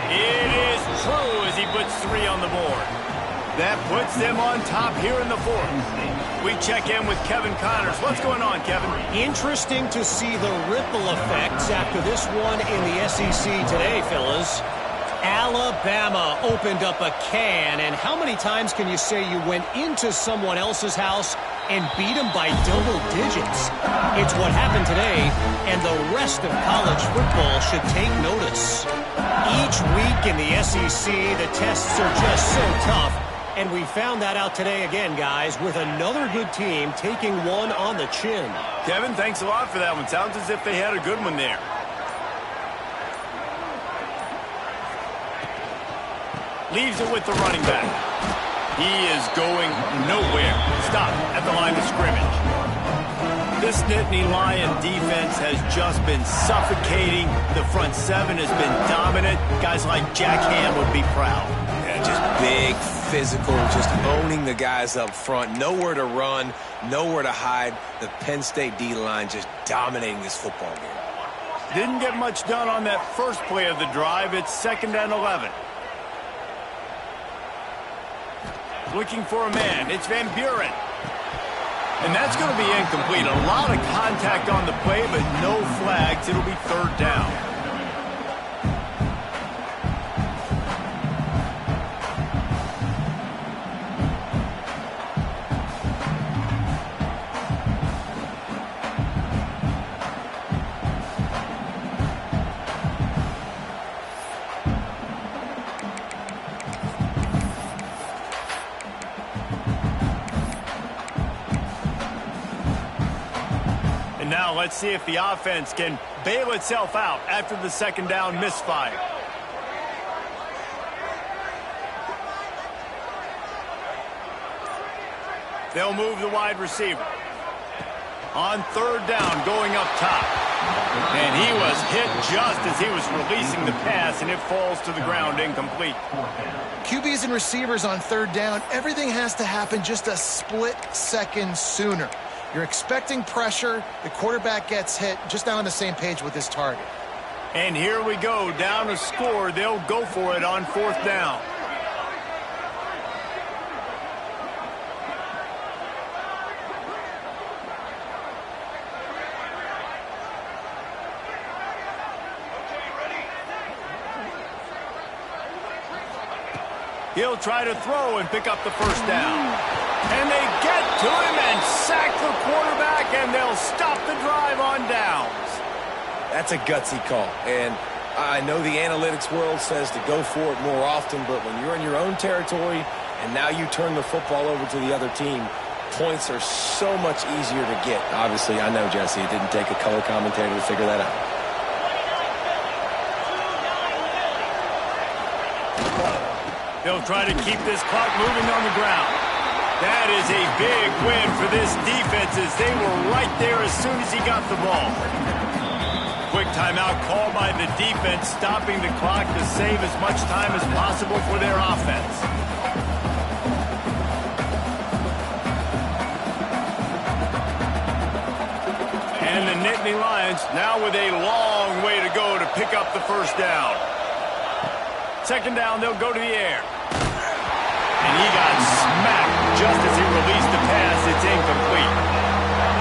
It is true as he puts 3 on the board. That puts them on top here in the 4th. We check in with Kevin Connors. What's going on, Kevin? Interesting to see the ripple effects after this one in the SEC today, fellas. Alabama opened up a can, and how many times can you say you went into someone else's house and beat them by double digits? It's what happened today, and the rest of college football should take notice. Each week in the SEC, the tests are just so tough. And we found that out today again, guys, with another good team taking one on the chin. Kevin, thanks a lot for that one. Sounds as if they had a good one there. Leaves it with the running back. He is going nowhere. Stop at the line of scrimmage. This Nittany Lion defense has just been suffocating. The front 7 has been dominant. Guys like Jack Ham would be proud. Yeah, just big, physical, just owning the guys up front. Nowhere to run, nowhere to hide. The Penn State D-line just dominating this football game. Didn't get much done on that first play of the drive. It's 2nd and 11. Looking for a man. It's Van Buren. And that's going to be incomplete. A lot of contact on the play, but no flags. It'll be 3rd down. Now let's see if the offense can bail itself out after the 2nd down misfire. They'll move the wide receiver. On 3rd down, going up top. And he was hit just as he was releasing the pass, and it falls to the ground incomplete. QBs and receivers on 3rd down, everything has to happen just a split second sooner. You're expecting pressure. The quarterback gets hit. Just now on the same page with his target. And here we go. Down a score. They'll go for it on 4th down. He'll try to throw and pick up the 1st down. And they get to him and sack the quarterback, and they'll stop the drive on downs. That's a gutsy call. And I know the analytics world says to go for it more often, but when you're in your own territory and now you turn the football over to the other team, points are so much easier to get. Obviously, I know, Jesse, it didn't take a color commentator to figure that out. They'll try to keep this clock moving on the ground. That is a big win for this defense as they were right there as soon as he got the ball. Quick timeout called by the defense, stopping the clock to save as much time as possible for their offense. And the Nittany Lions now with a long way to go to pick up the first down. Second down, they'll go to the air. And he got smacked just as he released the pass. It's incomplete.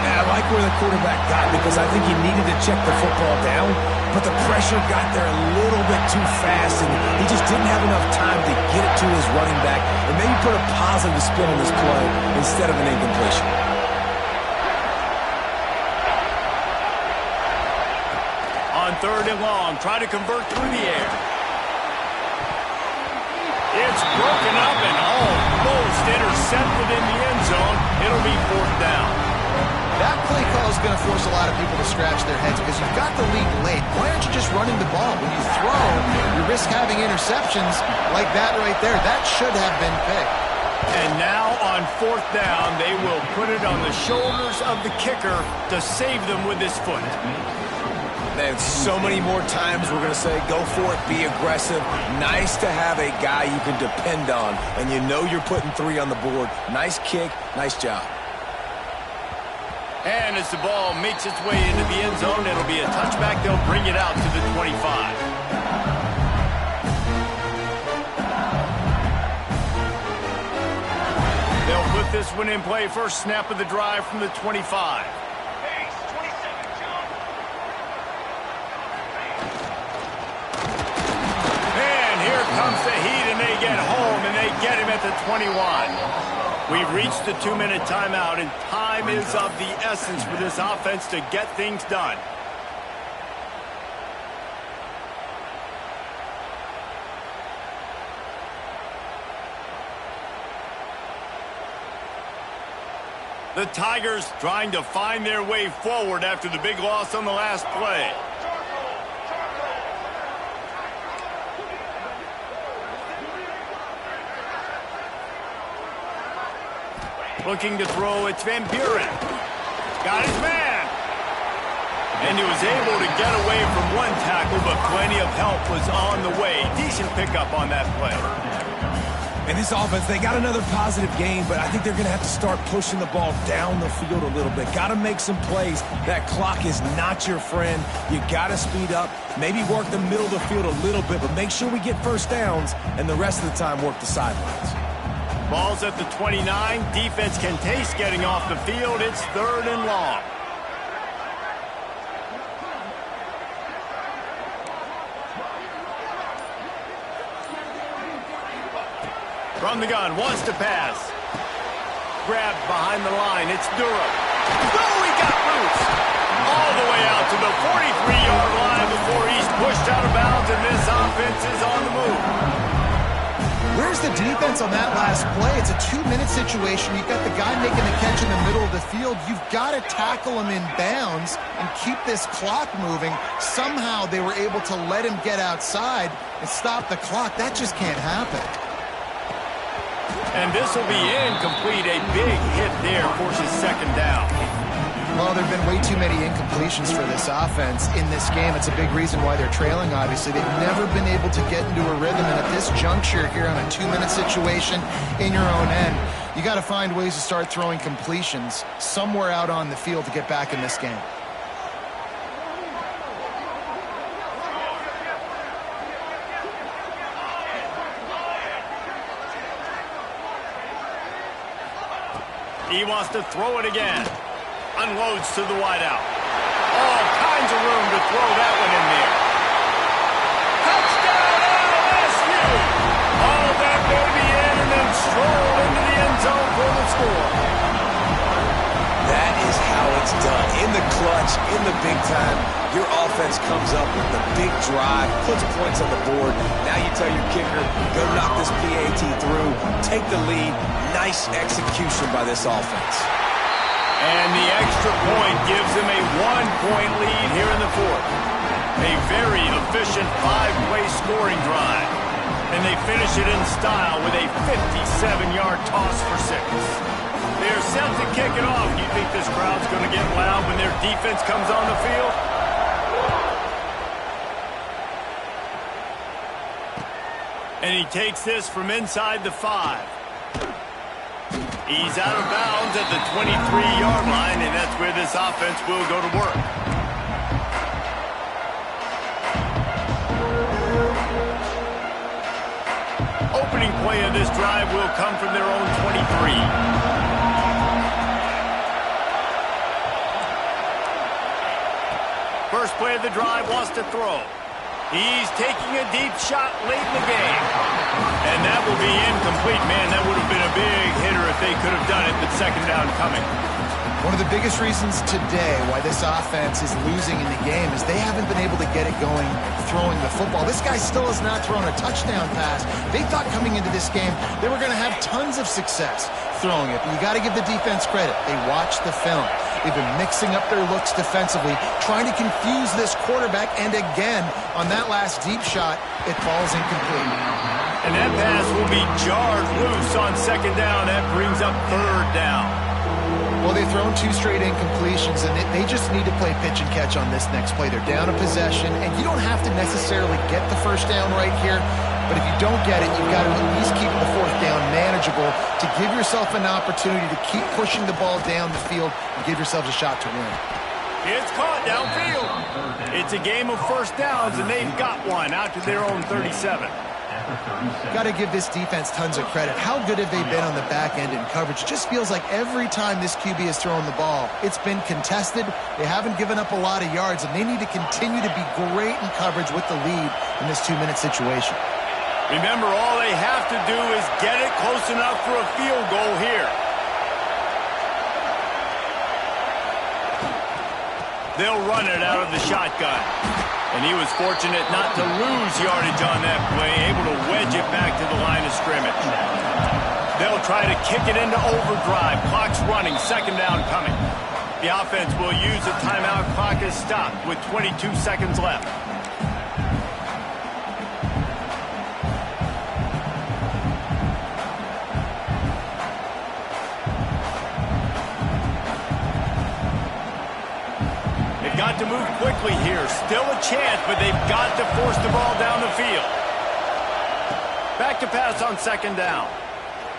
I like where the quarterback got because I think he needed to check the football down, but the pressure got there a little bit too fast, and he just didn't have enough time to get it to his running back and maybe put a positive spin on this play instead of an incompletion. On third and long, try to convert through the air. It's broken up and almost intercepted in the end zone. It'll be fourth down. That play call is going to force a lot of people to scratch their heads because you've got the lead late. Why aren't you just running the ball? When you throw, you risk having interceptions like that right there. That should have been picked. And now on fourth down, they will put it on the shoulders of the kicker to save them with his foot. Man, so many more times we're going to say, go for it, be aggressive. Nice to have a guy you can depend on, and you know you're putting 3 on the board. Nice kick, nice job. And as the ball makes its way into the end zone, it'll be a touchback. They'll bring it out to the 25. They'll put this one in play. First snap of the drive from the 25. And here comes the heat, and they get home, and they get him at the 21. We've reached the 2-minute timeout, and time is of the essence for this offense to get things done. The Tigers trying to find their way forward after the big loss on the last play. Looking to throw, it's Van Buren. Got his man. And he was able to get away from one tackle, but plenty of help was on the way. Decent pickup on that play. And this offense, they got another positive game, but I think they're going to have to start pushing the ball down the field a little bit. Got to make some plays. That clock is not your friend. You got to speed up, maybe work the middle of the field a little bit, but make sure we get first downs, and the rest of the time work the sidelines. Ball's at the 29. Defense can taste getting off the field. It's third and long. From the gun, wants to pass. Grabbed behind the line. It's Durham. Oh, he got loose. All the way out to the 43-yard line before he's pushed out of bounds, and this offense is on the move. Where's the defense on that last play? It's a 2-minute situation. You've got the guy making the catch in the middle of the field. You've got to tackle him in bounds and keep this clock moving. Somehow they were able to let him get outside and stop the clock. That just can't happen. And this will be incomplete. A big hit there forces second down. Well, there have been way too many incompletions for this offense in this game. It's a big reason why they're trailing, obviously. They've never been able to get into a rhythm, and at this juncture here on a 2-minute situation in your own end, you got to find ways to start throwing completions somewhere out on the field to get back in this game. He wants to throw it again. Unloads to the wideout. All kinds of room to throw that one in there. Touchdown LSU! All that baby in and then stroll into the end zone for the score. That is how it's done. In the clutch, in the big time, your offense comes up with the big drive, puts points on the board. Now you tell your kicker, go knock this PAT through, take the lead. Nice execution by this offense. And the extra point gives them a 1-point lead here in the fourth. A very efficient 5-play scoring drive. And they finish it in style with a 57-yard toss for 6. They're set to kick it off. You think this crowd's going to get loud when their defense comes on the field? And he takes this from inside the 5. He's out of bounds at the 23-yard line, and that's where this offense will go to work. Opening play of this drive will come from their own 23. First play of the drive wants to throw. He's taking a deep shot late in the game. And that will be incomplete. Man, that would have been a big hitter if they could have done it, but second down coming. One of the biggest reasons today why this offense is losing in the game is they haven't been able to get it going throwing the football. This guy still has not thrown a touchdown pass. They thought coming into this game they were going to have tons of success throwing it. But you got to give the defense credit. They watched the film. They've been mixing up their looks defensively, trying to confuse this quarterback. And again, on that last deep shot, it falls incomplete. And that pass will be jarred loose on second down. That brings up third down. Well, they've thrown 2 straight incompletions, and they just need to play pitch and catch on this next play. They're down a possession, and you don't have to necessarily get the first down right here, but if you don't get it, you've got to at least keep the 4th down manageable to give yourself an opportunity to keep pushing the ball down the field and give yourselves a shot to win. It's caught downfield. It's a game of first downs, and they've got one out to their own 37. Got to give this defense tons of credit. How good have they been on the back end in coverage? It just feels like every time this QB has thrown the ball, it's been contested. They haven't given up a lot of yards, and they need to continue to be great in coverage with the lead in this 2-minute situation. Remember, all they have to do is get it close enough for a field goal here. They'll run it out of the shotgun. And he was fortunate not to lose yardage on that play, able to wedge it back to the line of scrimmage. They'll try to kick it into overdrive. Clock's running, second down coming. The offense will use the timeout. Clock is stopped with 22 seconds left. Got to move quickly here. Still a chance, but they've got to force the ball down the field. Back to pass on second down.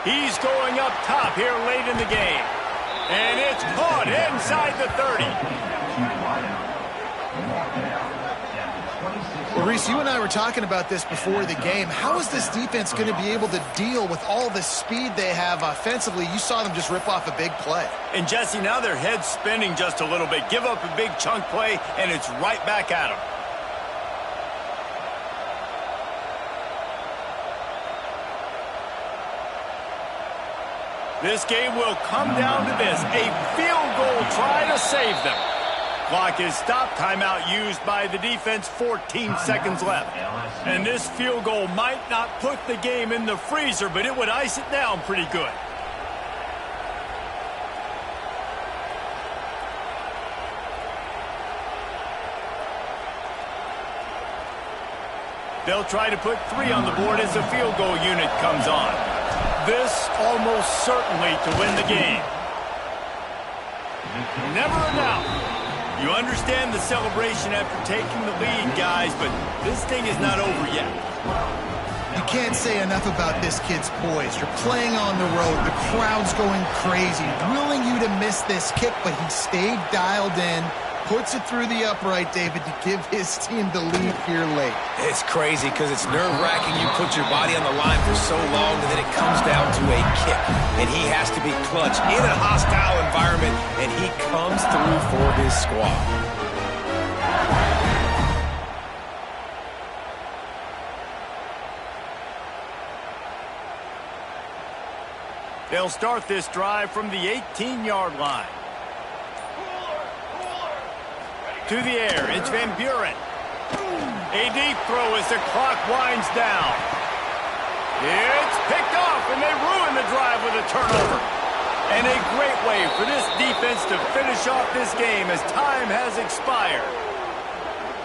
He's going up top here late in the game. And it's caught inside the 30. Well, Reese, you and I were talking about this before the game. How is this defense going to be able to deal with all the speed they have offensively? You saw them just rip off a big play. And, Jesse, now their head's spinning just a little bit. Give up a big chunk play, and it's right back at them. This game will come down to this. A field goal try to save them. Clock is stopped. Timeout used by the defense. 14 seconds left. And this field goal might not put the game in the freezer, but it would ice it down pretty good. They'll try to put 3 on the board as the field goal unit comes on. This almost certainly to win the game. Never a doubt. You understand the celebration after taking the lead, guys, but this thing is not over yet. You can't say enough about this kid's poise. You're playing on the road. The crowd's going crazy, willing you to miss this kick, but he stayed dialed in, puts it through the upright, David, to give his team the lead here late. It's crazy because it's nerve-wracking. You put your body on the line for so long, and then it comes down to a kick. And he has to be clutch in a hostile environment, and he comes through for his squad. They'll start this drive from the 18-yard line. To the air, it's Van Buren. A deep throw as the clock winds down. It's picked off, and they ruin the drive with a turnover. And a great way for this defense to finish off this game as time has expired.